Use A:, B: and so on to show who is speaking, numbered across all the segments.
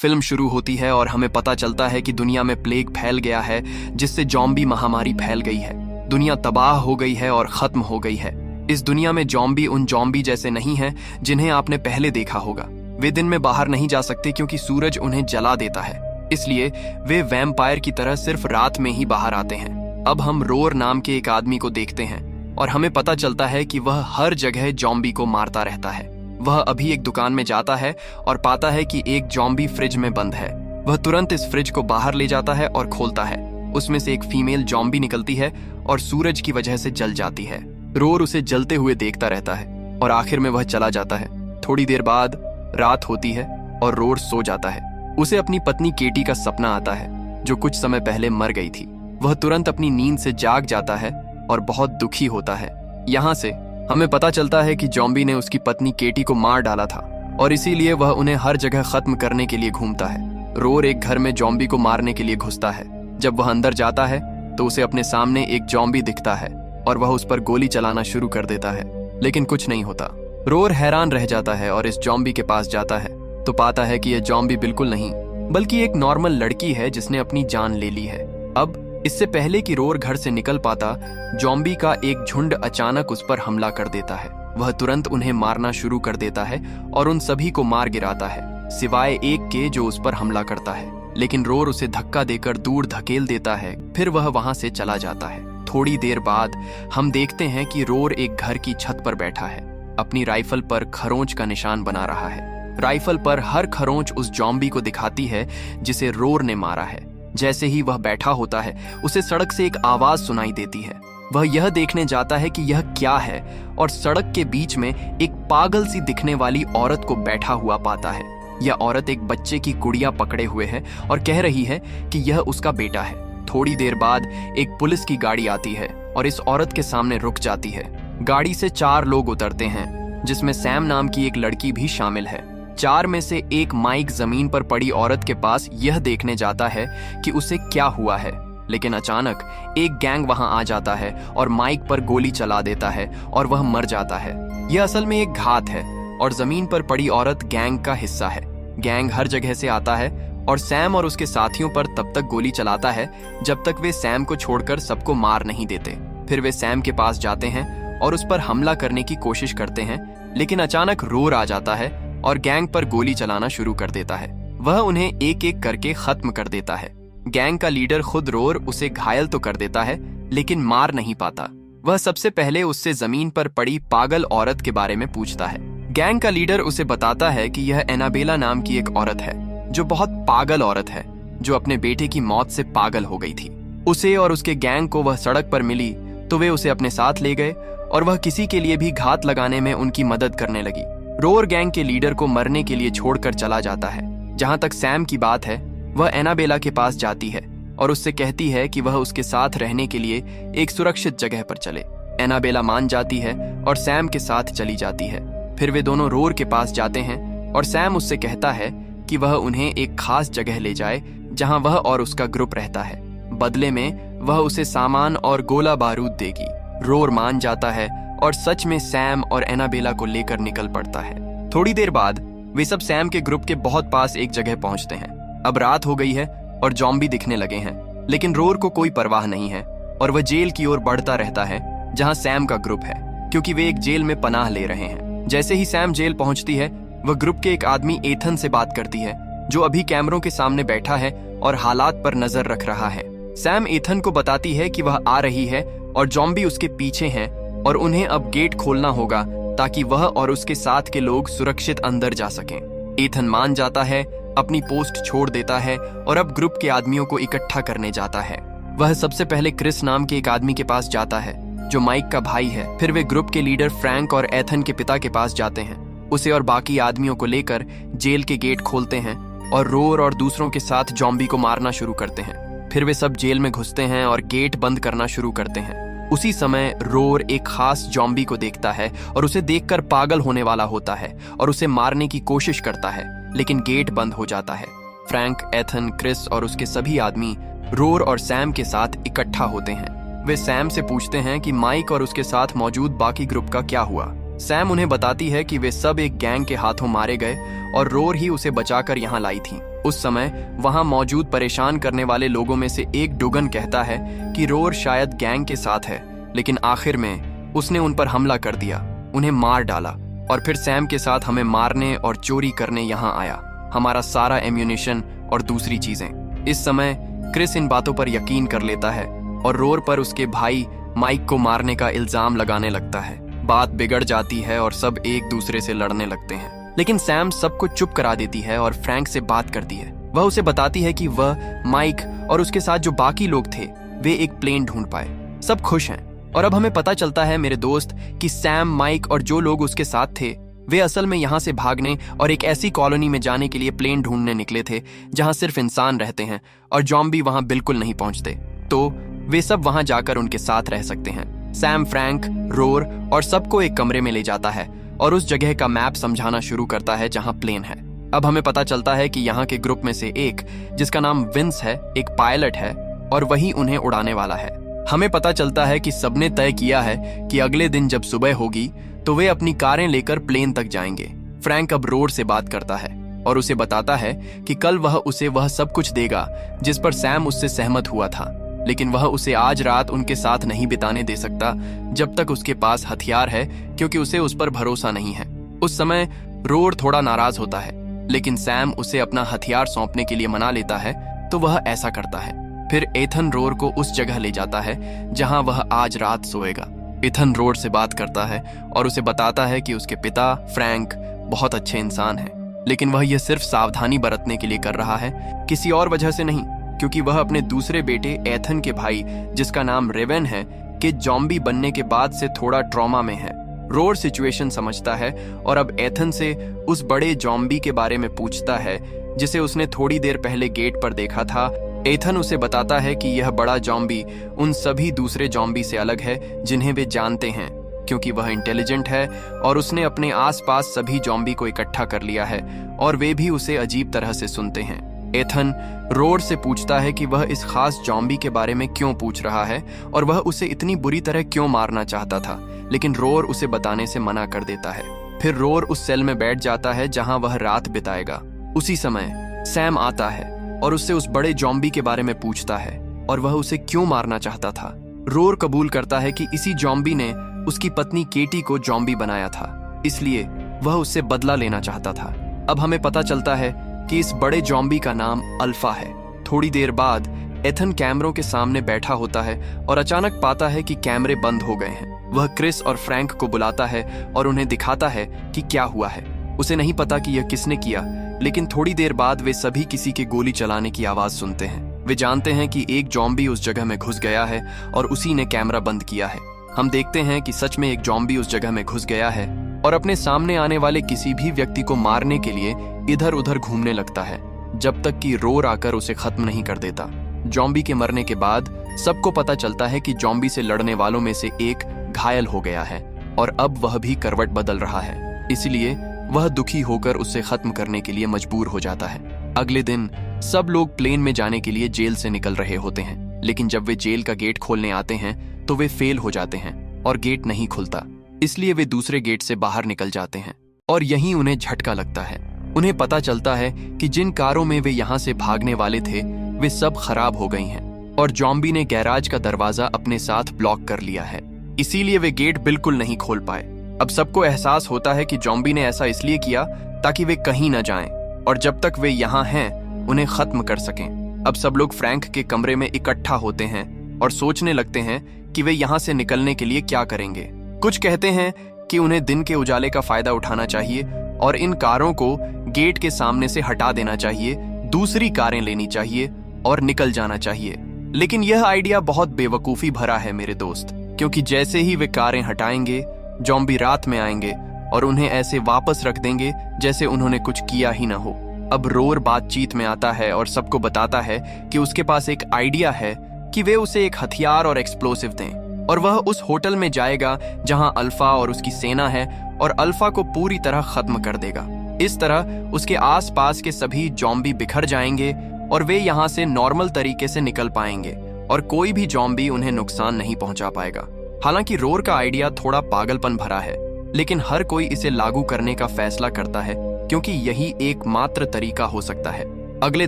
A: Film शुरू होती है और हमें पता चलता है कि दुनिया में प्लेग फैल गया है, जिससे जॉम्बी महामारी फैल गई है। दुनिया तबाह हो गई है और खत्म हो गई है। इस दुनिया में जॉम्बी उन जॉम्बी जैसे नहीं हैं जिन्हें आपने पहले देखा होगा। वे दिन में बाहर नहीं जा सकते क्योंकि सूरज उन्हें जला देता है, इसलिए वे वैम्पायर की तरह सिर्फ रात में ही बाहर आते हैं। अब हम रोर नाम के एक आदमी को देखते हैं और हमें पता चलता है कि वह हर जगह जॉम्बी को मारता रहता है। वह अभी एक दुकान में जाता है और पाता है कि एक जॉम्बी फ्रिज में बंद है। वह तुरंत इस फ्रिज को बाहर ले जाता है और खोलता है। उसमें से एक फीमेल जॉम्बी निकलती है और सूरज की वजह से जल जाती है। रोर उसे जलते हुए देखता रहता है और आखिर में वह चला जाता है। थोड़ी देर बाद रात होती है और रोर सो जाता है। उसे अपनी पत्नी केटी का सपना आता है, जो कुछ समय पहले मर गई थी। वह तुरंत अपनी नींद से जाग जाता है और बहुत दुखी होता है। यहाँ से हमें पता चलता है कि जॉम्बी ने उसकी पत्नी केटी को मार डाला था और इसीलिए वह उन्हें हर जगह खत्म करने के लिए घूमता है। रोर एक घर में जॉम्बी को मारने के लिए घुसता है। जब वह अंदर जाता है तो उसे अपने सामने एक जॉम्बी दिखता है और वह उस पर गोली चलाना शुरू कर देता है, लेकिन कुछ नहीं होता। रोर हैरान रह जाता है और इस जॉम्बी के पास जाता है तो पाता है कि यह जॉम्बी बिल्कुल नहीं बल्कि एक नॉर्मल लड़की है जिसने अपनी जान ले ली है। अब इससे पहले कि रोर घर से निकल पाता, जॉम्बी का एक झुंड अचानक उस पर हमला कर देता है। वह तुरंत उन्हें मारना शुरू कर देता है और उन सभी को मार गिराता है, सिवाय एक के जो उस पर हमला करता है। लेकिन रोर उसे धक्का देकर दूर धकेल देता है, फिर वह वहां से चला जाता है। थोड़ी देर बाद हम देखते हैं कि रोर एक घर की छत पर बैठा है, अपनी राइफल पर खरोंच का निशान बना रहा है। राइफल पर हर खरोंच उस जॉम्बी को दिखाती है जिसे रोर ने मारा है। जैसे ही वह बैठा होता है, उसे सड़क से एक आवाज सुनाई देती है। वह यह देखने जाता है कि यह क्या है और सड़क के बीच में एक पागल सी दिखने वाली औरत को बैठा हुआ पाता है। यह औरत एक बच्चे की गुड़िया पकड़े हुए है और कह रही है कि यह उसका बेटा है। थोड़ी देर बाद एक पुलिस की गाड़ी आती है और इस औरत के सामने रुक जाती है। गाड़ी से 4 लोग उतरते हैं, जिसमें सैम नाम की एक लड़की भी शामिल है। 4 में से एक माइक जमीन पर पड़ी औरत के पास यह देखने जाता है कि उसे क्या हुआ है, लेकिन अचानक एक गैंग वहां आ जाता है और माइक पर गोली चला देता है और वह मर जाता है। यह असल में एक घात है और जमीन पर पड़ी औरत गैंग का हिस्सा है। गैंग हर जगह से आता है और सैम और उसके साथियों पर तब तक गोली चलाता है जब तक वे सैम को छोड़कर सबको मार नहीं देते। फिर वे सैम के पास जाते हैं और उस पर हमला करने की कोशिश करते हैं, लेकिन अचानक रोर आ जाता है और गैंग पर गोली चलाना शुरू कर देता है। वह उन्हें एक एक करके खत्म कर देता है। गैंग का लीडर खुद रोर उसे घायल तो कर देता है, लेकिन मार नहीं पाता। वह सबसे पहले उससे जमीन पर पड़ी पागल औरत के बारे में पूछता है। गैंग का लीडर उसे बताता है कि यह एनाबेला नाम की एक औरत है, जो बहुत पागल औरत है, जो अपने बेटे की मौत से पागल हो गई थी। उसे और उसके गैंग को वह सड़क पर मिली तो वे उसे अपने साथ ले गए और वह किसी के लिए भी घात लगाने में उनकी मदद करने लगी। रोर गैंग के लीडर को मरने के लिए छोड़कर चला जाता है। जहां तक सैम की बात है, वह एनाबेला के पास जाती है और उससे कहती है कि वह उसके साथ रहने के लिए एक सुरक्षित जगह पर चले। एनाबेला मान जाती है और सैम के साथ चली जाती है। फिर वे दोनों रोर के पास जाते हैं और सैम उससे कहता है कि वह उन्हें एक खास जगह ले जाए जहां वह और उसका ग्रुप रहता है। बदले में वह उसे सामान और गोला बारूद देगी। रोर मान जाता है और सच में सैम और एनाबेला को लेकर निकल पड़ता है। थोड़ी देर बाद वे सब सैम के ग्रुप के बहुत पास एक जगह पहुंचते हैं। अब रात हो गई है और जॉम्बी दिखने लगे हैं, लेकिन रोर को कोई परवाह नहीं है और वह जेल की ओर बढ़ता रहता है जहां सैम का ग्रुप है, क्योंकि वे एक जेल में पनाह ले रहे हैं। जैसे ही सैम जेल पहुंचती है, वह ग्रुप के एक आदमी एथन से बात करती है, जो अभी कैमरों के सामने बैठा है और हालात पर नजर रख रहा है। सैम एथन को बताती है कि वह आ रही है और जॉम्बी उसके पीछे हैं और उन्हें अब गेट खोलना होगा ताकि वह और उसके साथ के लोग सुरक्षित अंदर जा सकें। एथन मान जाता है, अपनी पोस्ट छोड़ देता है और अब ग्रुप के आदमियों को इकट्ठा करने जाता है। वह सबसे पहले क्रिस नाम के एक आदमी के पास जाता है, जो माइक का भाई है। फिर वे ग्रुप के लीडर फ्रैंक और एथन के पिता के पास जाते हैं। उसे और बाकी आदमियों को लेकर जेल के गेट खोलते हैं और रोर और दूसरों के साथ जॉम्बी को मारना शुरू करते हैं। फिर वे सब जेल में घुसते हैं और गेट बंद करना शुरू करते हैं। उसी समय रोर एक खास जॉम्बी को देखता है और उसे देखकर पागल होने वाला होता है और उसे मारने की कोशिश करता है, लेकिन गेट बंद हो जाता है। फ्रैंक, एथन, क्रिस और उसके सभी आदमी रोर और सैम के साथ इकट्ठा होते हैं। वे सैम से पूछते हैं कि माइक और उसके साथ मौजूद बाकी ग्रुप का क्या हुआ। सैम उन्हें बताती है कि वे सब एक गैंग के हाथों मारे गए और रोर ही उसे बचाकर यहाँ लाई थी। उस समय वहां मौजूद परेशान करने वाले लोगों में से एक डुगन कहता है कि रोर शायद गैंग के साथ है, लेकिन आखिर में उसने उन पर हमला कर दिया, उन्हें मार डाला और फिर सैम के साथ हमें मारने और चोरी करने यहाँ आया, हमारा सारा एम्यूनिशन और दूसरी चीजें। इस समय क्रिस इन बातों पर यकीन कर लेता है और रोर पर उसके भाई माइक को मारने का इल्जाम लगाने लगता है। बात बिगड़ जाती है और सब एक दूसरे से लड़ने लगते हैं, लेकिन सैम सबको चुप करा देती है और फ्रैंक से बात करती है। वह उसे बताती है कि वह, माइक और उसके साथ जो बाकी लोग थे वे एक प्लेन ढूंढ पाए। सब खुश हैं और अब हमें पता चलता है मेरे दोस्त कि सैम, माइक और जो लोग उसके साथ थे वे असल में यहाँ से भागने और एक ऐसी कॉलोनी में जाने के लिए प्लेन ढूंढने निकले थे जहाँ सिर्फ इंसान रहते हैं और ज़ॉम्बी वहाँ बिल्कुल नहीं पहुँचते, तो वे सब वहाँ जाकर उनके साथ रह सकते हैं। सैम फ्रैंक, रोर और सबको एक कमरे में ले जाता है और उस जगह का मैप समझाना शुरू करता है जहाँ प्लेन है। अब हमें पता चलता है कि यहाँ के ग्रुप में से एक, जिसका नाम विंस है, एक पायलट है और वही उन्हें उड़ाने वाला है। हमें पता चलता है कि सबने तय किया है कि अगले दिन जब सुबह होगी तो वे अपनी कारें लेकर प्लेन तक जाएंगे। फ्रैंक अब रोर से बात करता है और उसे बताता है कि कल वह उसे वह सब कुछ देगा जिस पर सैम उससे सहमत हुआ था, लेकिन वह उसे आज रात उनके साथ नहीं बिताने दे सकता जब तक उसके पास हथियार है, क्योंकि उसे उस पर भरोसा नहीं है। उस समय रोर थोड़ा नाराज होता है, लेकिन सैम उसे अपना हथियार सौंपने के लिए मना लेता है, तो वह ऐसा करता है। फिर एथन रोर को उस जगह ले जाता है जहां वह आज रात सोएगा। एथन रोर से बात करता है और उसे बताता है कि उसके पिता फ्रैंक बहुत अच्छे इंसान हैं, लेकिन वह यह सिर्फ सावधानी बरतने के लिए कर रहा है, किसी और वजह से नहीं, क्योंकि वह अपने दूसरे बेटे एथन के भाई, जिसका नाम रेवेन है, के ज़ॉम्बी बनने के बाद से थोड़ा ट्रॉमा में है। रोर सिचुएशन समझता है और अब एथन से उस बड़े ज़ॉम्बी के बारे में पूछता है जिसे उसने थोड़ी देर पहले गेट पर देखा था। एथन उसे बताता है कि यह बड़ा ज़ॉम्बी उन सभी दूसरे ज़ॉम्बी से अलग है जिन्हें वे जानते हैं, क्योंकि वह इंटेलिजेंट है और उसने अपने आसपास सभी ज़ॉम्बी को इकट्ठा कर लिया है और वे भी उसे अजीब तरह से सुनते हैं। एथन रोर से पूछता है कि वह इस खास ज़ॉम्बी के बारे में क्यों पूछ रहा है और वह उसे इतनी बुरी तरह क्यों मारना चाहता था, लेकिन रोर उसे बताने से मना कर देता है। फिर रोर उस सेल में बैठ जाता है जहां वह रात बिताएगा। उसी समय सैम आता है और उससे उस बड़े ज़ॉम्बी के बारे में पूछता है और वह उसे क्यों मारना चाहता था। रोर कबूल करता है कि इसी ज़ॉम्बी ने उसकी पत्नी केटी को ज़ॉम्बी बनाया था, इसलिए वह उससे बदला लेना चाहता था। अब हमें पता चलता है कि इस बड़े ज़ॉम्बी का नाम अल्फा है। थोड़ी देर बाद एथन कैमरों के सामने बैठा होता है और अचानक पाता है कि कैमरे बंद हो गए हैं। वह क्रिस और फ्रैंक को बुलाता है और उन्हें दिखाता है कि क्या हुआ है। उसे नहीं पता कि यह किसने किया, लेकिन थोड़ी देर बाद वे सभी किसी के गोली चलाने की आवाज सुनते हैं। वे जानते हैं कि एक ज़ॉम्बी उस जगह में घुस गया है और उसी ने कैमरा बंद किया है। हम देखते हैं कि सच में एक ज़ॉम्बी उस जगह में घुस गया है और अपने सामने आने वाले किसी भी व्यक्ति को मारने के लिए इधर उधर घूमने लगता है, जब तक कि रोर आकर उसे खत्म नहीं कर देता। ज़ॉम्बी के मरने के बाद सबको पता चलता है कि ज़ॉम्बी से लड़ने वालों में से एक घायल हो गया है और अब वह भी करवट बदल रहा है, इसलिए वह दुखी होकर उसे खत्म करने के लिए मजबूर हो जाता है। अगले दिन सब लोग प्लेन में जाने के लिए जेल से निकल रहे होते हैं, लेकिन जब वे जेल का गेट खोलने आते हैं तो वे फेल हो जाते हैं और गेट नहीं खुलता, इसलिए वे दूसरे गेट से बाहर निकल जाते हैं और यहीं उन्हें झटका लगता है। उन्हें पता चलता है कि जिन कारों में वे यहाँ से भागने वाले थे वे सब खराब हो गई हैं और ज़ॉम्बी ने गैराज का दरवाजा अपने साथ ब्लॉक कर लिया है, इसीलिए वे गेट बिल्कुल नहीं खोल पाए। अब सबको एहसास होता है कि ज़ॉम्बी ने ऐसा इसलिए किया ताकि वे कहीं न जाएं और जब तक वे यहाँ हैं उन्हें खत्म कर सकें। अब सब लोग फ्रैंक के कमरे में इकट्ठा होते हैं और सोचने लगते हैं कि वे यहाँ से निकलने के लिए क्या करेंगे। कुछ कहते हैं कि उन्हें दिन के उजाले का फायदा उठाना चाहिए और इन कारों को गेट के सामने से हटा देना चाहिए, दूसरी कारें लेनी चाहिए और निकल जाना चाहिए। लेकिन यह आइडिया बहुत बेवकूफ़ी भरा है मेरे दोस्त, क्योंकि जैसे ही वे कारें हटाएंगे ज़ॉम्बी रात में आएंगे और उन्हें ऐसे वापस रख देंगे जैसे उन्होंने कुछ किया ही ना हो। अब रोर बातचीत में आता है और सबको बताता है कि उसके पास एक आइडिया है कि वे उसे एक हथियार और एक्सप्लोसिव दें और वह उस होटल में जाएगा जहां अल्फा और उसकी सेना है और अल्फा को पूरी तरह खत्म कर देगा। इस तरह उसके आसपास के सभी ज़ॉम्बी बिखर जाएंगे और वे यहाँ से नॉर्मल तरीके से निकल पाएंगे और कोई भी ज़ॉम्बी उन्हें नुकसान नहीं पहुंचा पाएगा। हालांकि रोर का आइडिया थोड़ा पागलपन भरा है, लेकिन हर कोई इसे लागू करने का फैसला करता है क्योंकि यही एकमात्र तरीका हो सकता है। अगले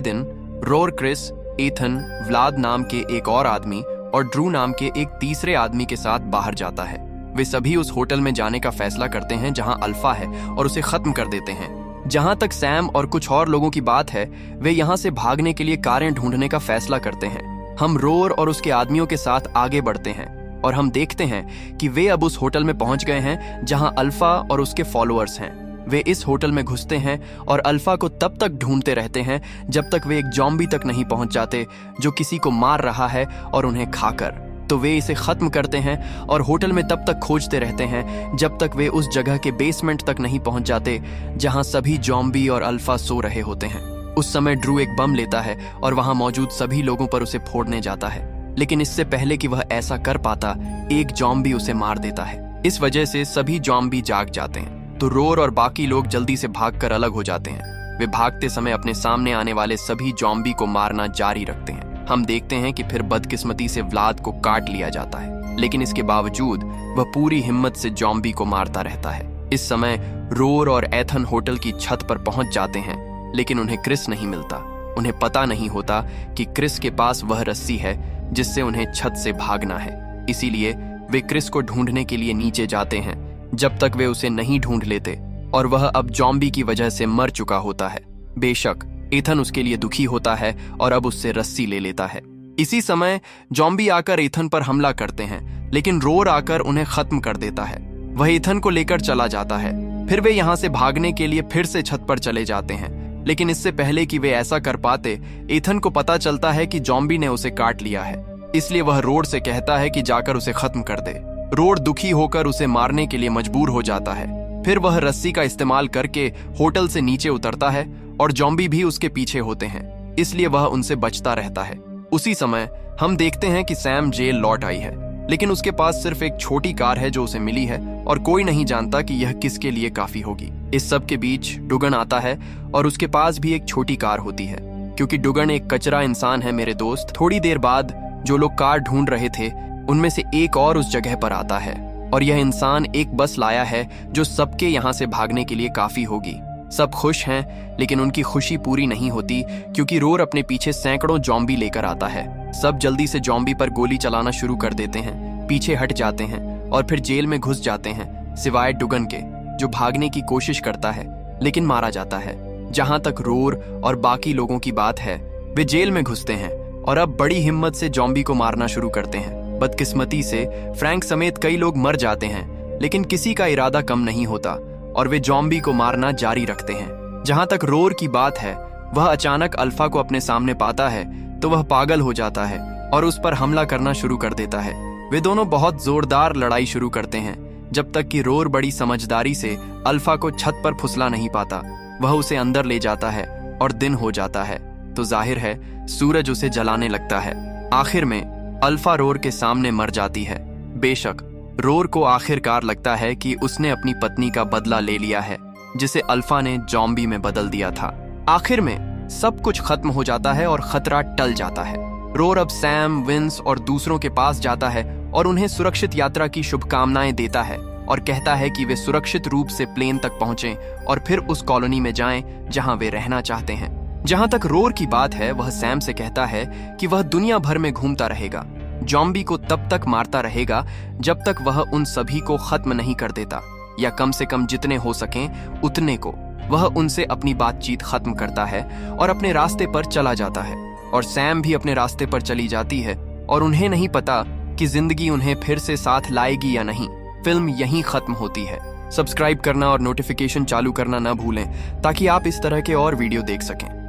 A: दिन रोर, क्रिस, एथन, व्लाद नाम के एक और आदमी और ड्रू नाम के एक तीसरे आदमी के साथ बाहर जाता है। वे सभी उस होटल में जाने का फैसला करते हैं जहां अल्फा है और उसे खत्म कर देते हैं। जहां तक सैम और कुछ और लोगों की बात है, वे यहां से भागने के लिए कारें ढूंढने का फैसला करते हैं। हम रोर और उसके आदमियों के साथ आगे बढ़ते हैं और हम देखते हैं कि वे अब उस होटल में पहुंच गए हैं जहां अल्फा और उसके फॉलोअर्स हैं। वे इस होटल में घुसते हैं और अल्फा को तब तक ढूंढते रहते हैं जब तक वे एक जॉम्बी तक नहीं पहुंच जाते जो किसी को मार रहा है और उन्हें खाकर। तो वे इसे खत्म करते हैं और होटल में तब तक खोजते रहते हैं जब तक वे उस जगह के बेसमेंट तक नहीं पहुंच जाते जहां सभी जॉम्बी और अल्फा सो रहे होते हैं। उस समय ड्रू एक बम लेता है और वहां मौजूद सभी लोगों पर उसे फोड़ने जाता है, लेकिन इससे पहले कि वह ऐसा कर पाता, एक जॉम्बी उसे मार देता है। इस वजह से सभी जॉम्बी जाग जाते हैं। तो रोर और बाकी लोग जल्दी से भागकर अलग हो जाते हैं। वे भागते समय अपने सामने आने वाले सभी जॉम्बी को मारना जारी रखते हैं। हम देखते हैं कि फिर बदकिस्मती से व्लाद को काट लिया जाता है, लेकिन इसके बावजूद वह पूरी हिम्मत से जॉम्बी को मारता रहता है। इस समय रोर और एथन होटल की छत पर पहुंच जाते हैं, लेकिन उन्हें क्रिस नहीं मिलता। उन्हें पता नहीं होता कि क्रिस के पास वह रस्सी है जिससे उन्हें छत से भागना है। इसीलिए वे क्रिस को ढूंढने के लिए नीचे जाते हैं जब तक वे उसे नहीं ढूंढ लेते और वह अब जॉम्बी की वजह से मर चुका होता है। बेशक एथन उसके लिए दुखी होता है और अब उससे रस्सी ले लेता है। इसी समय जॉम्बी आकर एथन पर हमला करते हैं, लेकिन रोर आकर उन्हें खत्म कर देता है। वह एथन को लेकर चला जाता है। फिर वे यहाँ से भागने के लिए फिर से छत पर चले जाते हैं, लेकिन इससे पहले कि वे ऐसा कर पाते, एथन को पता चलता है कि जॉम्बी ने उसे काट लिया है। इसलिए वह रोर से कहता है कि जाकर उसे खत्म कर दे। रोर दुखी होकर उसे मारने के लिए मजबूर हो जाता है। फिर वह रस्सी का इस्तेमाल करके होटल से नीचे उतरता है और जॉम्बी भी उसके पीछे होते हैं, इसलिए वह उनसे बचता रहता है। उसी समय हम देखते हैं कि सैम जेल लौट आई है, लेकिन उसके पास सिर्फ एक छोटी कार है जो उसे मिली है और कोई नहीं जानता कि यह किसके लिए काफी होगी। इस सब के बीच डुगन आता है और उसके पास भी एक छोटी कार होती है, क्योंकि डुगन एक कचरा इंसान है मेरे दोस्त। थोड़ी देर बाद जो लोग कार ढूंढ रहे थे उनमें से एक और उस जगह पर आता है और यह इंसान एक बस लाया है जो सबके यहाँ से भागने के लिए काफी होगी। सब खुश हैं, लेकिन उनकी खुशी पूरी नहीं होती क्योंकि रोर अपने पीछे सैकड़ों जॉम्बी लेकर आता है। सब जल्दी से जॉम्बी पर गोली चलाना शुरू कर देते हैं, पीछे हट जाते हैं और फिर जेल में घुस जाते हैं, सिवाय डुगन के जो भागने की कोशिश करता है लेकिन मारा जाता है। जहां तक रोर और बाकी लोगों की बात है, वे जेल में घुसते हैं और अब बड़ी हिम्मत से जॉम्बी को मारना शुरू करते हैं। बदकिस्मती से फ्रैंक समेत कई लोग मर जाते हैं, लेकिन किसी का इरादा कम नहीं होता और वे जॉम्बी को मारना जारी रखते हैं। जहां तक रोर की बात है, वह अचानक अल्फा को अपने सामने पाता है तो वह पागल हो जाता है और उस पर हमला करना शुरू कर देता है। वे दोनों बहुत जोरदार लड़ाई शुरू करते हैं जब तक कि रोर बड़ी समझदारी से अल्फा को छत पर फुसला नहीं पाता। वह उसे अंदर ले जाता है और दिन हो जाता है, तो जाहिर है सूरज उसे जलाने लगता है। आखिर में अल्फा रोर के सामने मर जाती है। बेशक रोर को आखिरकार लगता है कि उसने अपनी पत्नी का बदला ले लिया है, जिसे अल्फा ने जॉम्बी में बदल दिया था। आखिर में सब कुछ खत्म हो जाता है और खतरा टल जाता है। रोर अब सैम, विंस और दूसरों के पास जाता है और उन्हें सुरक्षित यात्रा की शुभकामनाएं देता है और कहता है कि वे सुरक्षित रूप से प्लेन तक पहुंचें और फिर उस कॉलोनी में जाएं जहां वे रहना चाहते हैं। जहां तक रोर की बात है, वह सैम से कहता है कि वह दुनिया भर में घूमता रहेगा, जॉम्बी को तब तक मारता रहेगा जब तक वह उन सभी को खत्म नहीं कर देता, या कम से कम जितने हो सकें उतने को। वह उनसे अपनी बातचीत खत्म करता है और अपने रास्ते पर चला जाता है और सैम भी अपने रास्ते पर चली जाती है और उन्हें नहीं पता कि जिंदगी उन्हें फिर से साथ लाएगी या नहीं। फिल्म यहीं खत्म होती है। सब्सक्राइब करना और नोटिफिकेशन चालू करना न भूलें ताकि आप इस तरह के और वीडियो देख सकें।